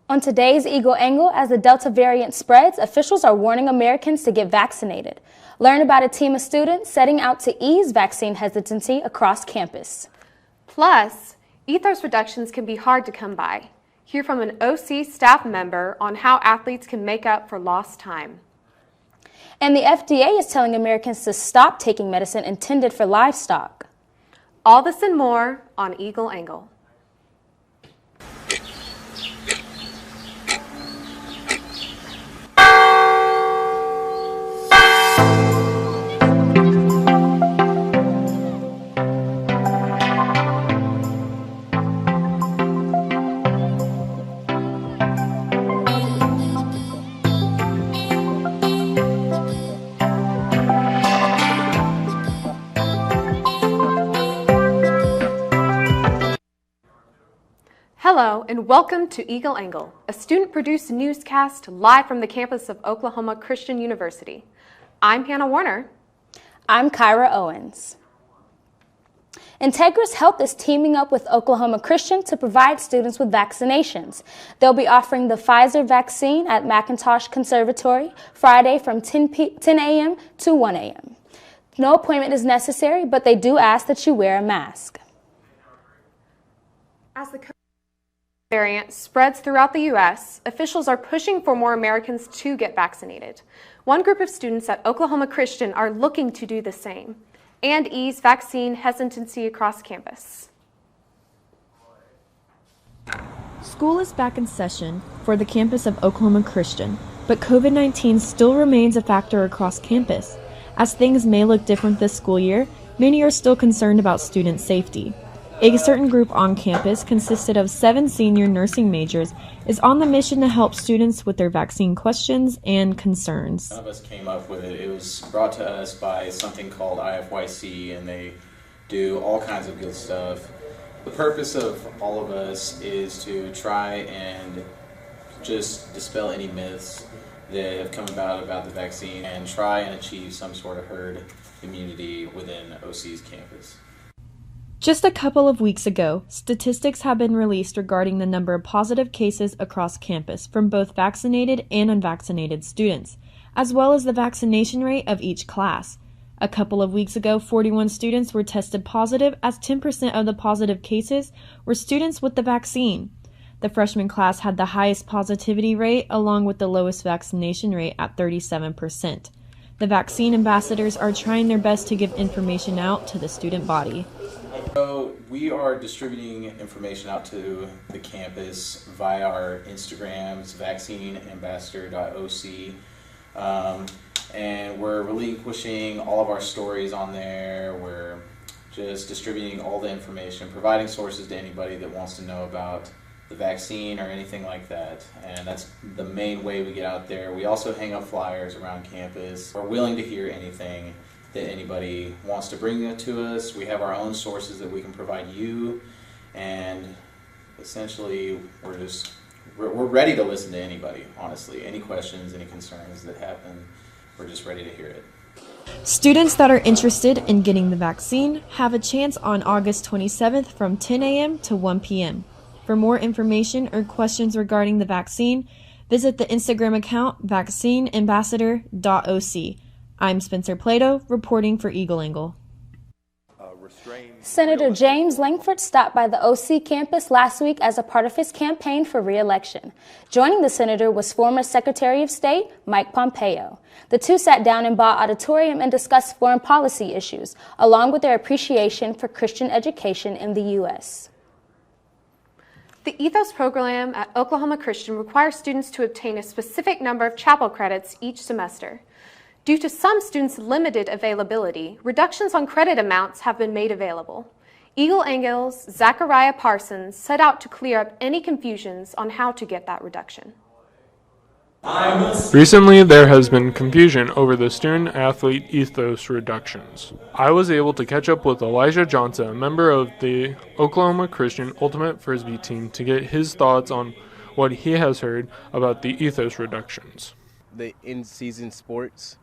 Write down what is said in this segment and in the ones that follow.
On today's Eagle Angle, as the Delta variant spreads, officials are warning Americans to get vaccinated. Learn about a team of students setting out to ease vaccine hesitancy across campus. Plus, ethos reductions can be hard to come by. Hear from an OC staff member on how athletes can make up for lost time. And the FDA is telling Americans to stop taking medicine intended for livestock. All this and more on Eagle Angle. Hello and welcome to Eagle Angle, a student-produced newscast live from the campus of Oklahoma Christian University. I'm Hannah Warner. I'm Kyra Owens. Integris Health is teaming up with Oklahoma Christian to provide students with vaccinations. They'll be offering the Pfizer vaccine at McIntosh Conservatory Friday from 10 a.m. to 1 a.m. No appointment is necessary, but they do ask that you wear a mask. As the variant spreads throughout the U.S., officials are pushing for more Americans to get vaccinated. One group of students at Oklahoma Christian are looking to do the same and ease vaccine hesitancy across campus. School is back in session for the campus of Oklahoma Christian, but COVID-19 still remains a factor across campus. As things may look different this school year, many are still concerned about student safety. A certain group on campus, consisted of 7 senior nursing majors, is on the mission to help students with their vaccine questions and concerns. None of us came up with it. It was brought to us by something called IFYC, and they do all kinds of good stuff. The purpose of all of us is to try and just dispel any myths that have come about the vaccine and try and achieve some sort of herd immunity within OC's campus. Just a couple of weeks ago, statistics have been released regarding the number of positive cases across campus from both vaccinated and unvaccinated students, as well as the vaccination rate of each class. A couple of weeks ago, 41 students were tested positive, as 10% of the positive cases were students with the vaccine. The freshman class had the highest positivity rate, along with the lowest vaccination rate at 37%. The vaccine ambassadors are trying their best to give information out to the student body. So we are distributing information out to the campus via our Instagrams, vaccineambassador.oc, and we're relinquishing all of our stories on there. We're just distributing all the information, providing sources to anybody that wants to know about the vaccine or anything like that, and that's the main way we get out there. We also hang up flyers around campus. We're willing to hear anything that anybody wants to bring it to us. We have our own sources that we can provide you, and essentially we're ready to listen to anybody, honestly. Any questions, any concerns that happen, we're just ready to hear it. Students that are interested in getting the vaccine have a chance on August 27th from 10 a.m. to 1 p.m. For more information or questions regarding the vaccine, visit the Instagram account vaccineambassador.oc. I'm Spencer Plato, reporting for Eagle Angle. Senator James Langford stopped by the OC campus last week as a part of his campaign for re-election. Joining the senator was former Secretary of State Mike Pompeo. The two sat down in Ball Auditorium and discussed foreign policy issues, along with their appreciation for Christian education in the U.S. The Ethos program at Oklahoma Christian requires students to obtain a specific number of chapel credits each semester. Due to some students' limited availability, reductions on credit amounts have been made available. Eagle Angle's Zachariah Parsons set out to clear up any confusions on how to get that reduction. Recently, there has been confusion over the student-athlete ethos reductions. I was able to catch up with Elijah Johnson, a member of the Oklahoma Christian Ultimate Frisbee team, to get his thoughts on what he has heard about the ethos reductions. The in-season sports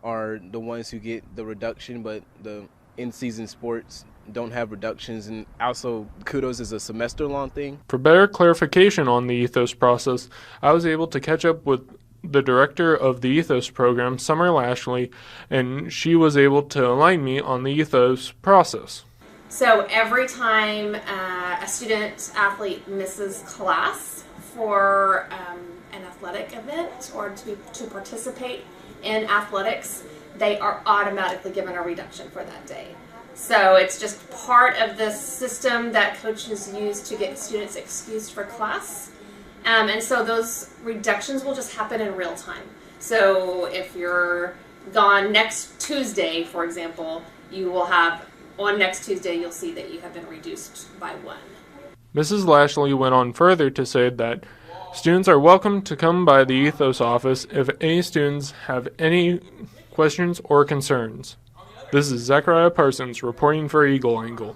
are the ones who get the reduction, but the in-season sports don't have reductions, and also kudos is a semester-long thing. For better clarification on the Ethos process, I was able to catch up with the director of the Ethos program, Summer Lashley, and she was able to align me on the Ethos process. So every time a student athlete misses class for an athletic event or to participate in athletics, they are automatically given a reduction for that day. So it's just part of the system that coaches use to get students excused for class. And so those reductions will just happen in real time. So if you're gone next Tuesday, for example, you will have, on next Tuesday, you'll see that you have been reduced by 1. Mrs. Lashley went on further to say that students are welcome to come by the Ethos office if any students have any questions or concerns. This is Zachariah Parsons reporting for Eagle Angle.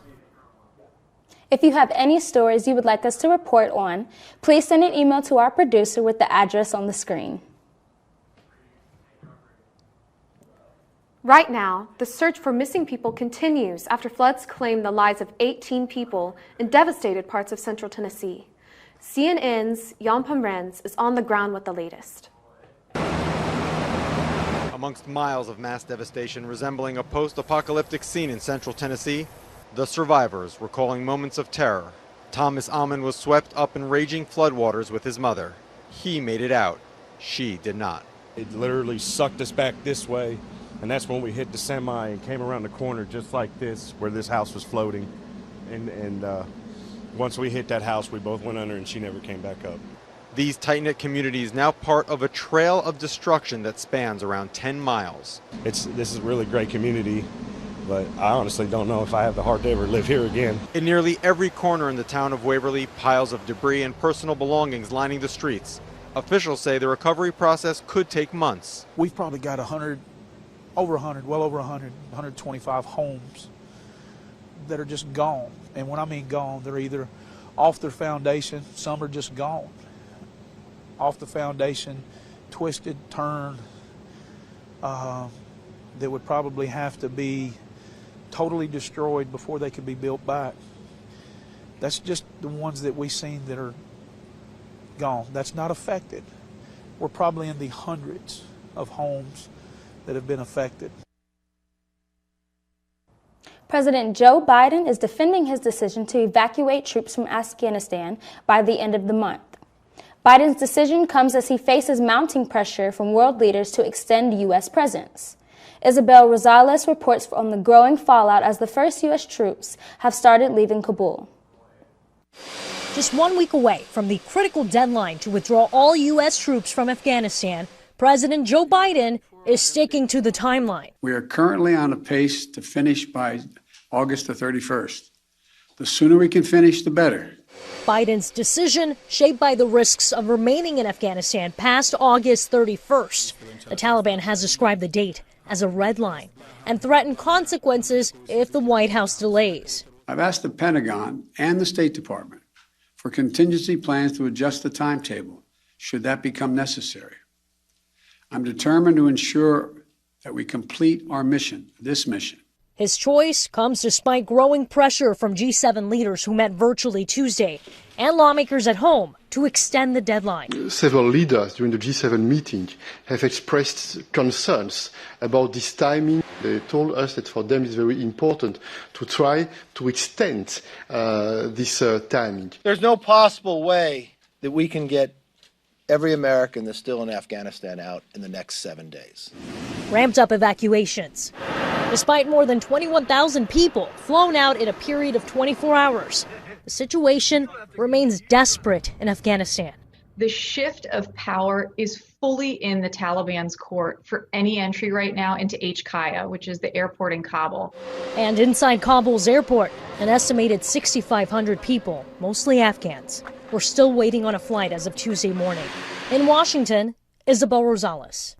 If you have any stories you would like us to report on, please send an email to our producer with the address on the screen. Right now, the search for missing people continues after floods claimed the lives of 18 people in devastated parts of central Tennessee. CNN's Jan Pomerantz is on the ground with the latest. Amongst miles of mass devastation resembling a post-apocalyptic scene in central Tennessee, the survivors recalling moments of terror. Thomas Alman was swept up in raging floodwaters with his mother. He made it out. She did not. It literally sucked us back this way, and that's when we hit the semi and came around the corner just like this, where this house was floating. And once we hit that house, we both went under and she never came back up. These tight-knit communities now part of a trail of destruction that spans around 10 miles. This is a really great community, but I honestly don't know if I have the heart to ever live here again. In nearly every corner in the town of Waverly, piles of debris and personal belongings lining the streets. Officials say the recovery process could take months. We've probably got well over 125 homes that are just gone. And when I mean gone, they're either off their foundation, some are just gone. Off the foundation, twisted, turned, that would probably have to be totally destroyed before they could be built back. That's just the ones that we've seen that are gone. That's not affected. We're probably in the hundreds of homes that have been affected. President Joe Biden is defending his decision to evacuate troops from Afghanistan by the end of the month. Biden's decision comes as he faces mounting pressure from world leaders to extend U.S. presence. Isabel Rosales reports on the growing fallout as the first U.S. troops have started leaving Kabul. Just 1 week away from the critical deadline to withdraw all U.S. troops from Afghanistan, President Joe Biden is sticking to the timeline. We are currently on a pace to finish by August the 31st. The sooner we can finish, the better. Biden's decision shaped by the risks of remaining in Afghanistan past August 31st. The Taliban has described the date as a red line and threatened consequences if the White House delays. I've asked the Pentagon and the State Department for contingency plans to adjust the timetable should that become necessary. I'm determined to ensure that we complete our mission, this mission. His choice comes despite growing pressure from G7 leaders who met virtually Tuesday and lawmakers at home to extend the deadline. Several leaders during the G7 meeting have expressed concerns about this timing. They told us that for them it's very important to try to extend this timing. There's no possible way that we can get every American that's still in Afghanistan out in the next 7 days. Ramped up evacuations. Despite more than 21,000 people flown out in a period of 24 hours, the situation remains desperate in Afghanistan. The shift of power is fully in the Taliban's court for any entry right now into HKIA, which is the airport in Kabul. And inside Kabul's airport, an estimated 6,500 people, mostly Afghans, were still waiting on a flight as of Tuesday morning. In Washington, Isabel Rosales.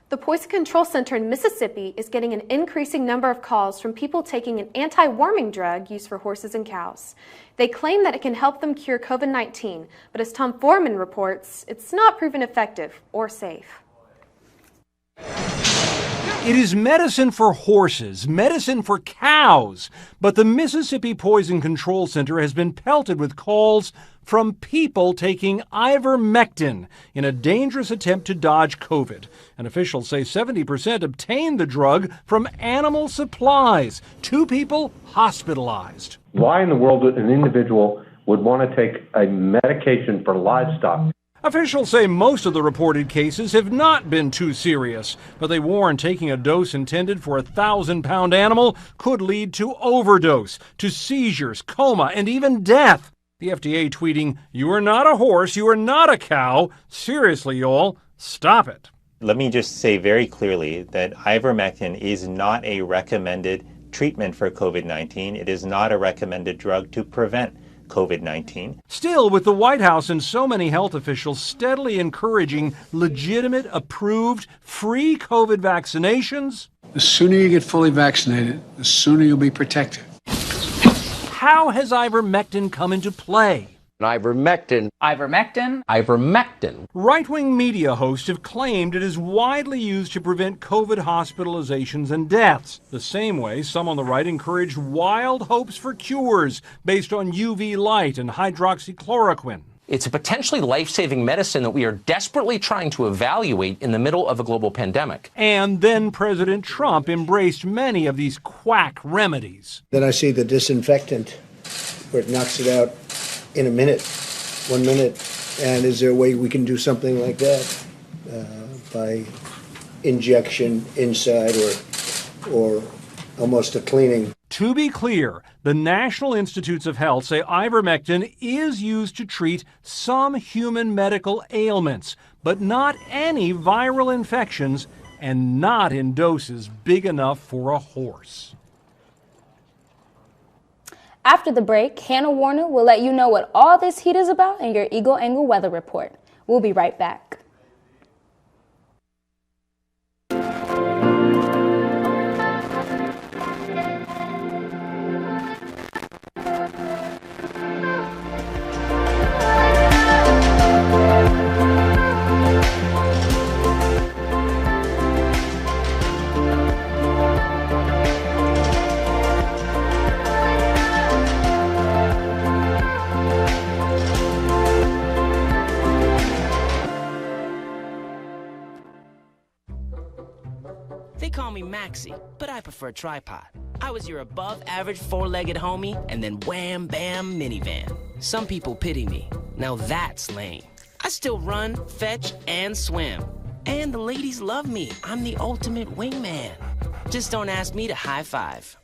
The Poison Control Center in Mississippi is getting an increasing number of calls from people taking an anti-worming drug used for horses and cows. They claim that it can help them cure COVID-19, but as Tom Foreman reports, it's not proven effective or safe. It is medicine for horses, medicine for cows. But the Mississippi Poison Control Center has been pelted with calls from people taking ivermectin in a dangerous attempt to dodge COVID. And officials say 70% obtained the drug from animal supplies. 2 people hospitalized. Why in the world would an individual would want to take a medication for livestock? Officials say most of the reported cases have not been too serious, but they warn taking a dose intended for a 1,000-pound animal could lead to overdose, to seizures, coma, and even death. The FDA tweeting, "You are not a horse, you are not a cow. Seriously, y'all, stop it." Let me just say very clearly that ivermectin is not a recommended treatment for COVID-19. It is not a recommended drug to prevent COVID-19. Still, with the White House and so many health officials steadily encouraging legitimate, approved, free COVID vaccinations, the sooner you get fully vaccinated, the sooner you'll be protected. how has ivermectin come into play? Ivermectin. Right-wing media hosts have claimed it is widely used to prevent COVID hospitalizations and deaths, the same way some on the right encouraged wild hopes for cures based on UV light and hydroxychloroquine. It's a potentially life-saving medicine that we are desperately trying to evaluate in the middle of a global pandemic. And then President Trump embraced many of these quack remedies. Then I see the disinfectant, where it knocks it out in a minute, 1 minute. And is there a way we can do something like that by injection inside or almost a cleaning? To be clear, the National Institutes of Health say ivermectin is used to treat some human medical ailments, but not any viral infections and not in doses big enough for a horse. After the break, Hannah Warner will let you know what all this heat is about in your Eagle Angle weather report. We'll be right back. They call me Maxie, but I prefer tripod. I was your above-average four-legged homie, and then wham, bam, minivan. Some people pity me. Now that's lame. I still run, fetch, and swim. And the ladies love me. I'm the ultimate wingman. Just don't ask me to high five.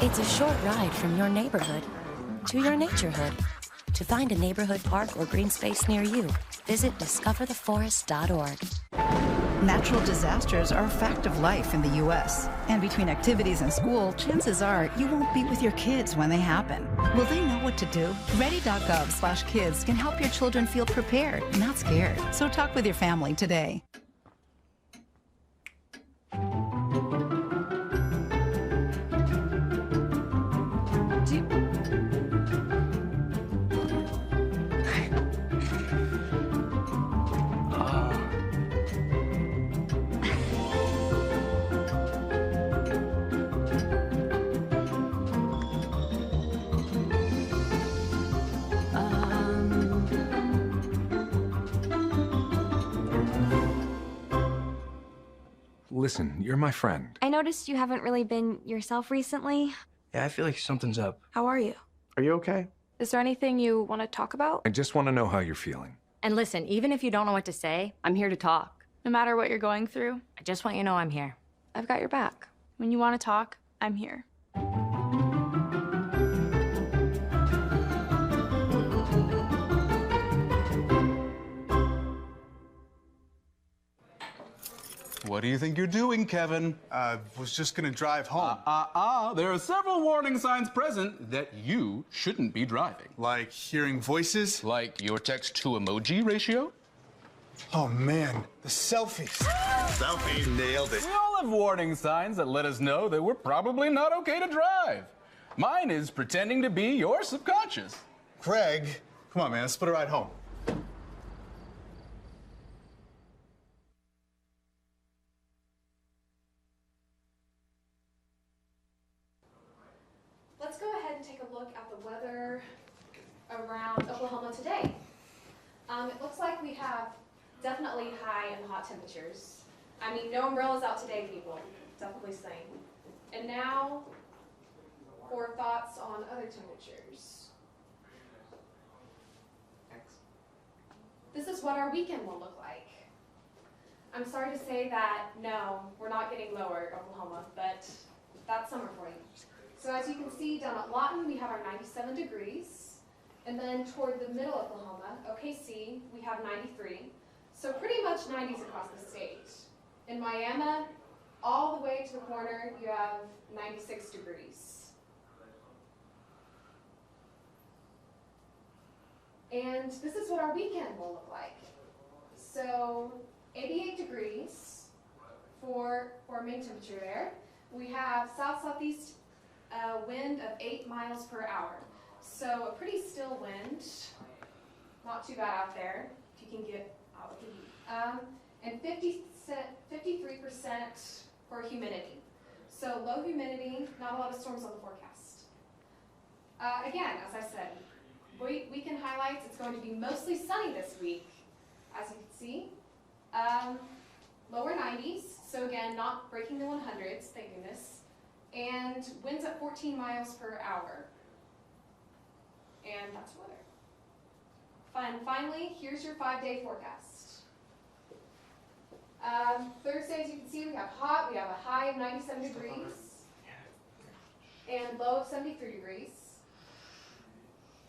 It's a short ride from your neighborhood to your naturehood. To find a neighborhood park or green space near you, visit discovertheforest.org. Natural disasters are a fact of life in the U.S. And between activities and school, chances are you won't be with your kids when they happen. Will they know what to do? Ready.gov/kids can help your children feel prepared, not scared. So talk with your family today. Listen, you're my friend. I noticed you haven't really been yourself recently. Yeah, I feel like something's up. How are you? Are you okay? Is there anything you want to talk about? I just want to know how you're feeling. And listen, even if you don't know what to say, I'm here to talk. No matter what you're going through, I just want you to know I'm here. I've got your back. When you want to talk, I'm here. What do you think you're doing, Kevin? Was just gonna drive home. There are several warning signs present that you shouldn't be driving. Like hearing voices? Like your text-to-emoji ratio? Oh, man, the selfies. Selfies. Nailed it. We all have warning signs that let us know that we're probably not okay to drive. Mine is pretending to be your subconscious. Craig, come on, man, let's split a ride home. Let's go ahead and take a look at the weather around Oklahoma today. It looks like we have definitely high and hot temperatures. I mean, no umbrellas out today, people. Definitely same. And now for thoughts on other temperatures. This is what our weekend will look like. I'm sorry to say that, no, we're not getting lower, Oklahoma, but that's summer for you. So as you can see, down at Lawton, we have our 97 degrees. And then toward the middle of Oklahoma, OKC, we have 93. So pretty much 90s across the state. In Miami, all the way to the corner, you have 96 degrees. And this is what our weekend will look like. So 88 degrees for main temperature there. We have south-southeast wind of 8 miles per hour. So a pretty still wind, not too bad out there, if you can get out of the heat. And 53% for humidity. So low humidity, not a lot of storms on the forecast. Again, as I said, weekend highlights, it's going to be mostly sunny this week, as you can see. Lower 90s, so again, not breaking the 100s, thank goodness. And winds at 14 miles per hour. And that's weather. Finally, here's your 5-day forecast. Thursday, as you can see, we have hot. We have a high of 97 degrees and low of 73 degrees.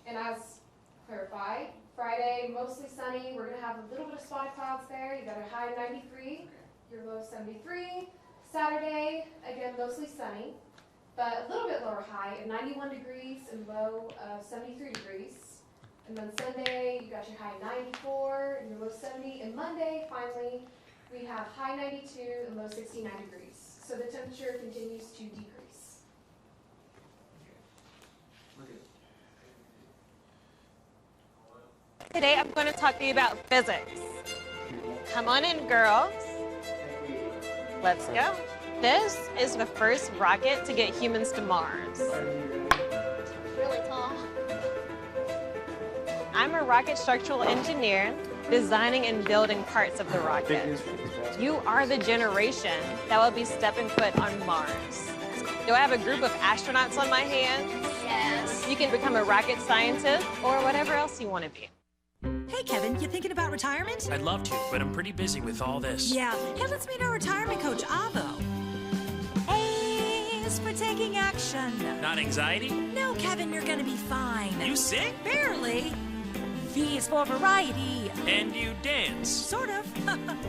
And as clarified, Friday, mostly sunny. We're going to have a little bit of spotted clouds there. You got a high of 93, your low of 73. Saturday, again, mostly sunny, but a little bit lower high of 91 degrees and low of 73 degrees. And then Sunday, you got your high of 94 and your low 70. And Monday, finally, we have high 92 and low 69 degrees. So the temperature continues to decrease. Today I'm going to talk to you about physics. Come on in, girls. Let's go. This is the first rocket to get humans to Mars. Really tall. I'm a rocket structural engineer, designing and building parts of the rocket. You are the generation that will be stepping foot on Mars. Do I have a group of astronauts on my hands? Yes. You can become a rocket scientist or whatever else you want to be. Hey, Kevin, you thinking about retirement? I'd love to, but I'm pretty busy with all this. Yeah. Hey, let's meet our retirement coach, Avo. A is for taking action. Not anxiety? No, Kevin, you're gonna be fine. You sing? Barely. V is for variety. And you dance? Sort of.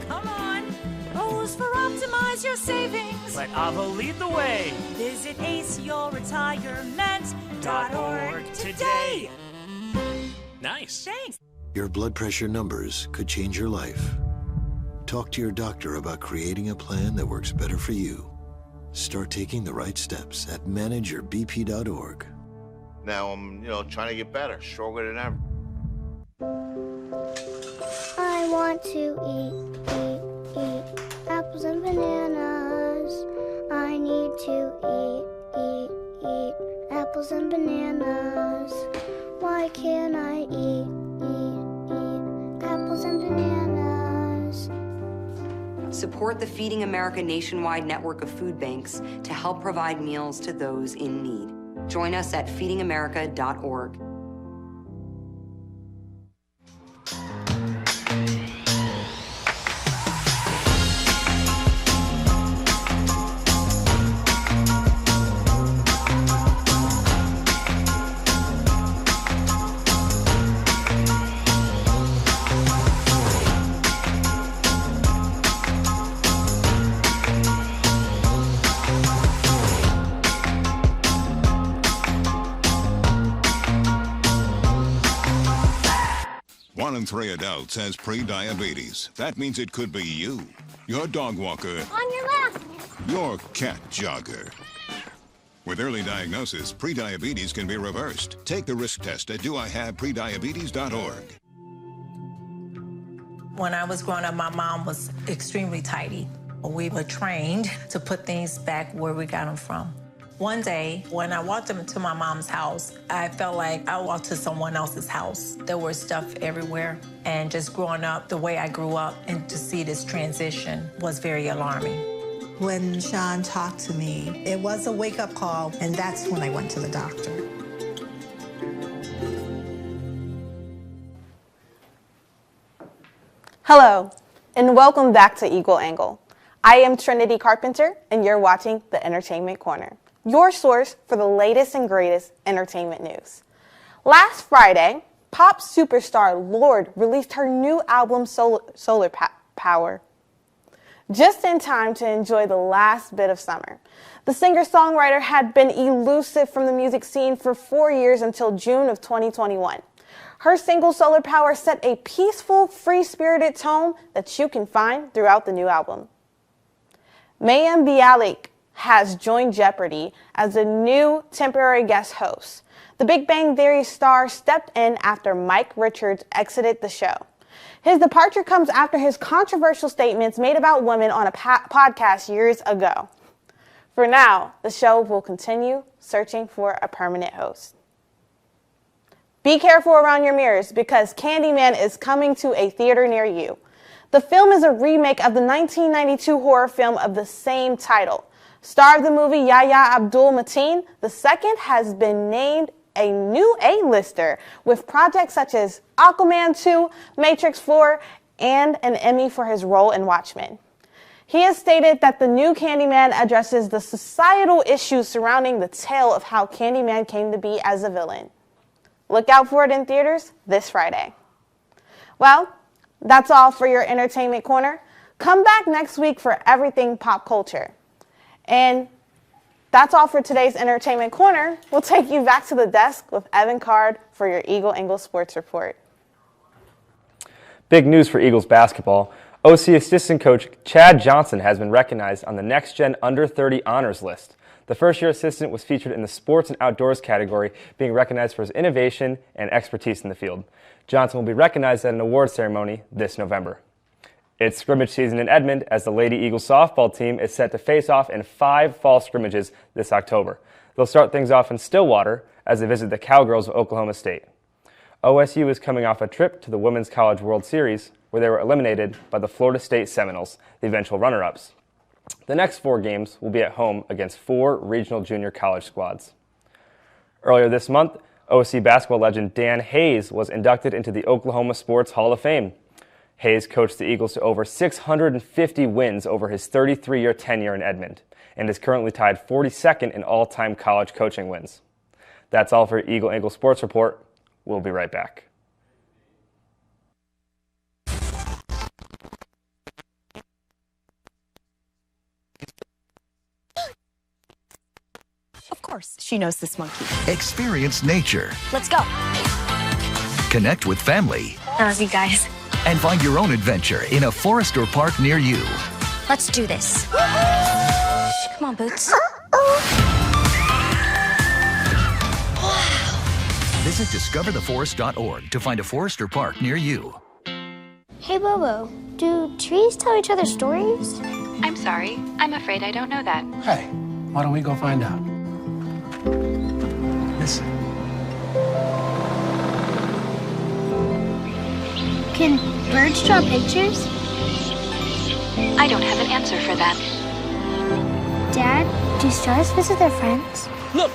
Come on. O is for optimize your savings. Let Avo lead the way. Visit aceyourretirement.org today. Nice. Thanks. Your blood pressure numbers could change your life. Talk to your doctor about creating a plan that works better for you. Start taking the right steps at manageyourbp.org. Now I'm, trying to get better, stronger than ever. I want to eat apples and bananas. I need to eat apples and bananas. Why can't I eat apples and bananas? Support the Feeding America nationwide network of food banks to help provide meals to those in need. Join us at feedingamerica.org. 1 in 3 adults has pre-diabetes. That means it could be you, your dog walker, On your left. your cat jogger. With early diagnosis, pre-diabetes can be reversed. Take the risk test at doihaveprediabetes.org. When I was growing up, my mom was extremely tidy. We were trained to put things back where we got them from. One day, when I walked into my mom's house, I felt like I walked to someone else's house. There was stuff everywhere. And just growing up the way I grew up and to see this transition was very alarming. When Sean talked to me, it was a wake-up call, and that's when I went to the doctor. Hello, and welcome back to Eagle Angle. I am Trinity Carpenter, and you're watching The Entertainment Corner, your source for the latest and greatest entertainment news. Last Friday, pop superstar Lorde released her new album, Solar Power, just in time to enjoy the last bit of summer. The singer-songwriter had been elusive from the music scene for 4 years until June of 2021. Her single Solar Power set a peaceful, free-spirited tone that you can find throughout the new album. Mayim Bialik has joined Jeopardy as a new temporary guest host. The Big Bang Theory star stepped in after Mike Richards exited the show. His departure comes after his controversial statements made about women on a podcast years ago. For now, the show will continue searching for a permanent host. Be careful around your mirrors because Candyman is coming to a theater near you. The film is a remake of the 1992 horror film of the same title. Star of the movie Yahya Abdul-Mateen II has been named a new A-lister with projects such as Aquaman 2, Matrix 4, and an Emmy for his role in Watchmen. He has stated that the new Candyman addresses the societal issues surrounding the tale of how Candyman came to be as a villain. Look out for it in theaters this Friday. Well, that's all for your Entertainment Corner. Come back next week for everything pop culture. And that's all for today's Entertainment Corner. We'll take you back to the desk with Evan Card for your Eagle Angle Sports Report. Big news for Eagles basketball. OC assistant coach Chad Johnson has been recognized on the Next Gen Under 30 Honors List. The first-year assistant was featured in the sports and outdoors category, being recognized for his innovation and expertise in the field. Johnson will be recognized at an award ceremony this November. It's scrimmage season in Edmond as the Lady Eagles softball team is set to face off in 5 fall scrimmages this October. They'll start things off in Stillwater as they visit the Cowgirls of Oklahoma State. OSU is coming off a trip to the Women's College World Series where they were eliminated by the Florida State Seminoles, the eventual runner-ups. The next 4 games will be at home against 4 regional junior college squads. Earlier this month, OC basketball legend Dan Hayes was inducted into the Oklahoma Sports Hall of Fame. Hayes coached the Eagles to over 650 wins over his 33-year tenure in Edmond and is currently tied 42nd in all-time college coaching wins. That's all for Eagle Angle Sports Report. We'll be right back. Of course, she knows this monkey. Experience nature. Let's go. Connect with family. I love you guys. And find your own adventure in a forest or park near you. Let's do this. Come on, Boots. Visit discovertheforest.org to find a forest or park near you. Hey, Bobo, do trees tell each other stories? I'm sorry. I'm afraid I don't know that. Hey, why don't we go find out? Listen. Can birds draw pictures? I don't have an answer for that. Dad, do stars visit their friends? Look!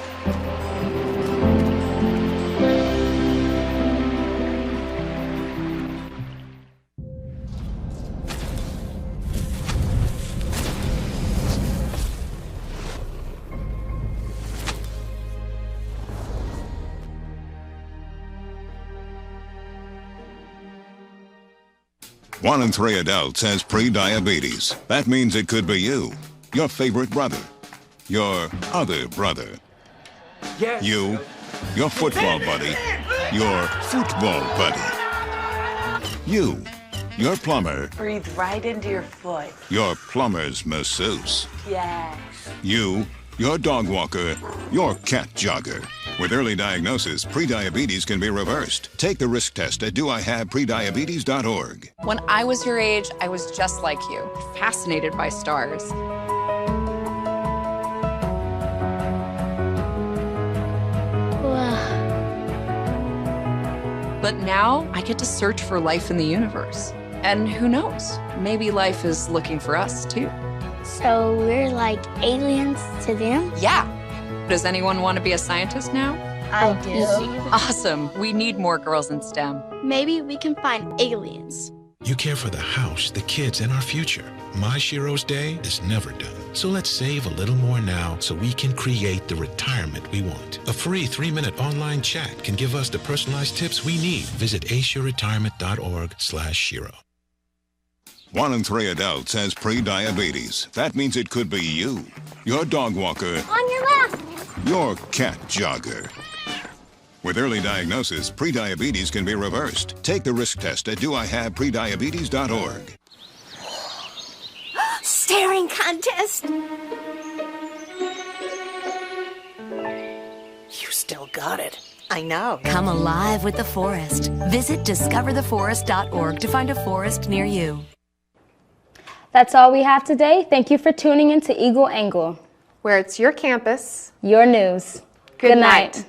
One in 3 adults has pre-diabetes. That means it could be you, your favorite brother, your other brother, you, your football buddy, your football buddy. You, your plumber, Breathe right into your foot. your plumber's masseuse. Yes. You, your dog walker, your cat jogger. With early diagnosis, prediabetes can be reversed. Take the risk test at doihaveprediabetes.org. When I was your age, I was just like you, fascinated by stars. But now I get to search for life in the universe. And who knows? Maybe life is looking for us too. So we're like aliens to them? Yeah. Does anyone want to be a scientist now? I do. Awesome. We need more girls in STEM. Maybe we can find aliens. You care for the house, the kids, and our future. My Shiro's Day is never done. So let's save a little more now so we can create the retirement we want. A free 3-minute online chat can give us the personalized tips we need. Visit asiaretirement.org/Shiro. 1 in 3 adults has prediabetes. That means it could be you, your dog walker, On your left. your cat jogger. With early diagnosis, prediabetes can be reversed. Take the risk test at doihaveprediabetes.org. Staring contest. You still got it. I know. Come alive with the forest. Visit discovertheforest.org to find a forest near you. That's all we have today. Thank you for tuning in to Eagle Angle, where it's your campus, your news. Good night.